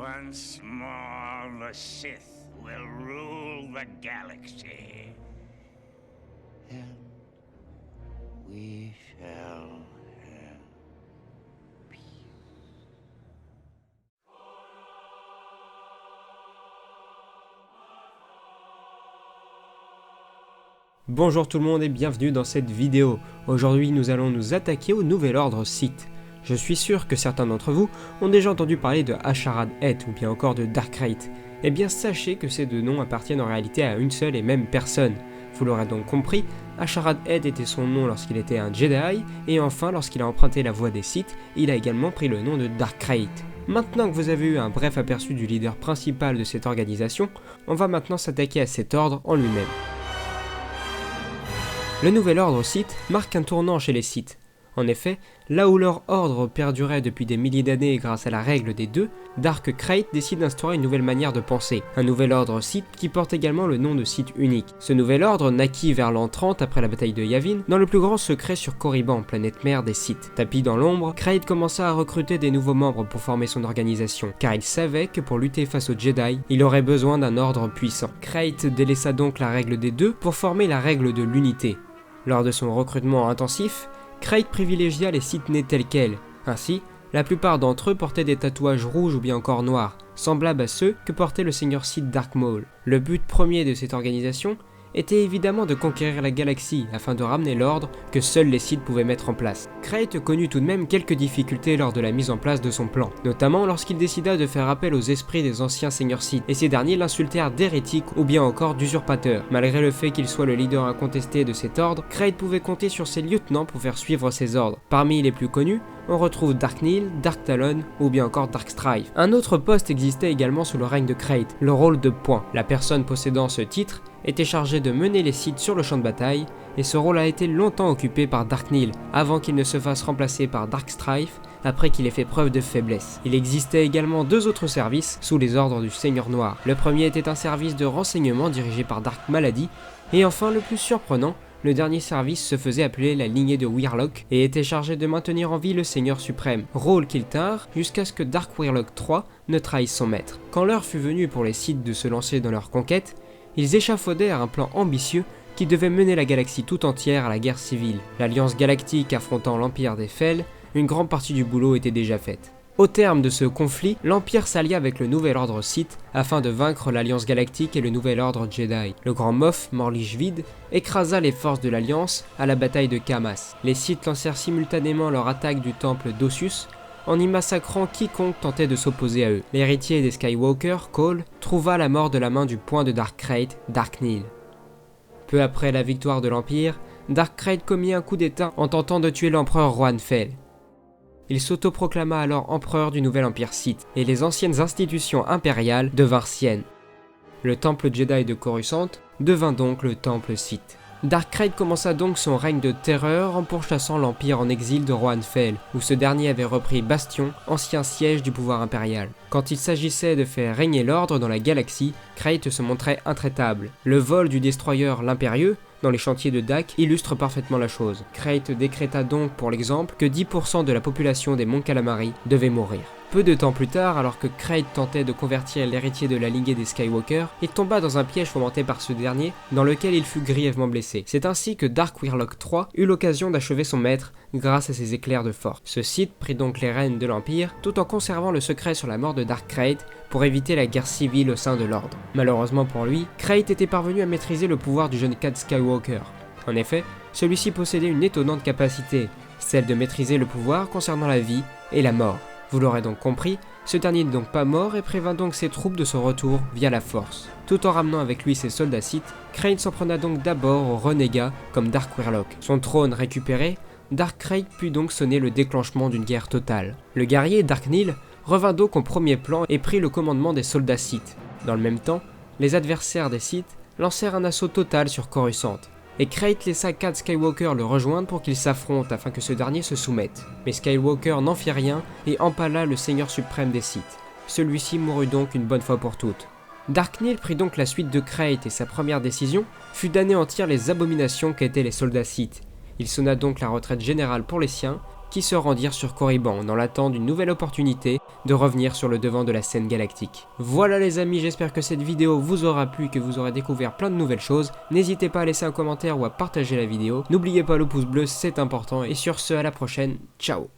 Once more, the Sith will rule the galaxy. And we shall have peace. Bonjour tout le monde et bienvenue dans cette vidéo. Aujourd'hui nous allons nous attaquer au Nouvel Ordre Sith. Je suis sûr que certains d'entre vous ont déjà entendu parler de Asharad Eth ou bien encore de Dark Krayt. Eh bien sachez que ces deux noms appartiennent en réalité à une seule et même personne. Vous l'aurez donc compris, Asharad Eth était son nom lorsqu'il était un Jedi, et enfin lorsqu'il a emprunté la voie des Sith, il a également pris le nom de Dark Krayt. Maintenant que vous avez eu un bref aperçu du leader principal de cette organisation, on va maintenant s'attaquer à cet ordre en lui-même. Le Nouvel Ordre Sith marque un tournant chez les Sith. En effet, là où leur ordre perdurait depuis des milliers d'années grâce à la règle des deux, Dark Krayt décide d'instaurer une nouvelle manière de penser, un nouvel ordre Sith qui porte également le nom de Sith unique. Ce nouvel ordre naquit vers l'an 30 après la bataille de Yavin, dans le plus grand secret sur Korriban, planète mère des Sith. Tapis dans l'ombre, Krayt commença à recruter des nouveaux membres pour former son organisation, car il savait que pour lutter face aux Jedi, il aurait besoin d'un ordre puissant. Krayt délaissa donc la règle des deux pour former la règle de l'unité. Lors de son recrutement intensif, Krayt privilégia les Sith nés tels quels. Ainsi, la plupart d'entre eux portaient des tatouages rouges ou bien encore noirs, semblables à ceux que portait le seigneur Sith Darth Maul. Le but premier de cette organisation était évidemment de conquérir la galaxie afin de ramener l'ordre que seuls les Sith pouvaient mettre en place. Krayt connut tout de même quelques difficultés lors de la mise en place de son plan, notamment lorsqu'il décida de faire appel aux esprits des anciens seigneurs Sith, et ces derniers l'insultèrent d'hérétique ou bien encore d'usurpateur. Malgré le fait qu'il soit le leader incontesté de cet ordre, Krayt pouvait compter sur ses lieutenants pour faire suivre ses ordres. Parmi les plus connus, on retrouve Dark Nihil, Dark Talon ou bien encore Dark Strife. Un autre poste existait également sous le règne de Krayt, le rôle de point. La personne possédant ce titre était chargée de mener les Sith sur le champ de bataille, et ce rôle a été longtemps occupé par Dark Nihil, avant qu'il ne se fasse remplacer par Dark Strife, après qu'il ait fait preuve de faiblesse. Il existait également deux autres services sous les ordres du Seigneur Noir. Le premier était un service de renseignement dirigé par Dark Malady, et enfin le plus surprenant, le dernier service se faisait appeler la lignée de Wyyrlok et était chargé de maintenir en vie le Seigneur suprême, rôle qu'il tinrent jusqu'à ce que Dark Wyyrlok III ne trahisse son maître. Quand l'heure fut venue pour les Sith de se lancer dans leur conquête, ils échafaudèrent un plan ambitieux qui devait mener la galaxie tout entière à la guerre civile. L'Alliance Galactique affrontant l'Empire des Fel, une grande partie du boulot était déjà faite. Au terme de ce conflit, l'Empire s'allia avec le Nouvel Ordre Sith afin de vaincre l'Alliance Galactique et le Nouvel Ordre Jedi. Le Grand Moff, Morlish Vid, écrasa les forces de l'Alliance à la bataille de Camas. Les Sith lancèrent simultanément leur attaque du temple d'Ossus, en y massacrant quiconque tentait de s'opposer à eux. L'héritier des Skywalker, Cole, trouva la mort de la main du point de Dark Krayt, Dark Nihil. Peu après la victoire de l'Empire, Dark Krayt commit un coup d'état en tentant de tuer l'empereur Rohan Fel. Il s'autoproclama alors empereur du nouvel Empire Sith, et les anciennes institutions impériales devinrent siennes. Le temple Jedi de Coruscant devint donc le temple Sith. Dark Krayt commença donc son règne de terreur en pourchassant l'Empire en exil de Rohan Fel, où ce dernier avait repris Bastion, ancien siège du pouvoir impérial. Quand il s'agissait de faire régner l'ordre dans la galaxie, Krayt se montrait intraitable. Le vol du destroyer l'Impérieux, dans les chantiers de Dak, illustre parfaitement la chose. Krayt décréta donc pour l'exemple que 10% de la population des Monts Calamari devait mourir. Peu de temps plus tard, alors que Krayt tentait de convertir l'héritier de la lignée des Skywalker, il tomba dans un piège fomenté par ce dernier, dans lequel il fut grièvement blessé. C'est ainsi que Dark Wyyrlok III eut l'occasion d'achever son maître grâce à ses éclairs de force. Ce Sith prit donc les rênes de l'Empire, tout en conservant le secret sur la mort de Dark Krayt pour éviter la guerre civile au sein de l'ordre. Malheureusement pour lui, Krayt était parvenu à maîtriser le pouvoir du jeune Cal Skywalker. En effet, celui-ci possédait une étonnante capacité, celle de maîtriser le pouvoir concernant la vie et la mort. Vous l'aurez donc compris, ce dernier n'est donc pas mort et prévint donc ses troupes de son retour via la force. Tout en ramenant avec lui ses soldats Sith, Krayt s'en prena donc d'abord aux renégats comme Dark Wyyrlok. Son trône récupéré, Dark Krayt put donc sonner le déclenchement d'une guerre totale. Le guerrier Dark Nihil revint donc au premier plan et prit le commandement des soldats Sith. Dans le même temps, les adversaires des Sith lancèrent un assaut total sur Coruscant, et Krayt laissa Cal Skywalker le rejoindre pour qu'ils s'affrontent afin que ce dernier se soumette. Mais Skywalker n'en fit rien et empala le seigneur suprême des Sith. Celui-ci mourut donc une bonne fois pour toutes. Dark Nihil prit donc la suite de Krayt et sa première décision fut d'anéantir les abominations qu'étaient les soldats Sith. Il sonna donc la retraite générale pour les siens qui se rendirent sur Korriban dans l'attente d'une nouvelle opportunité de revenir sur le devant de la scène galactique. Voilà les amis, j'espère que cette vidéo vous aura plu, que vous aurez découvert plein de nouvelles choses. N'hésitez pas à laisser un commentaire ou à partager la vidéo. N'oubliez pas le pouce bleu, c'est important. Et sur ce, à la prochaine, ciao.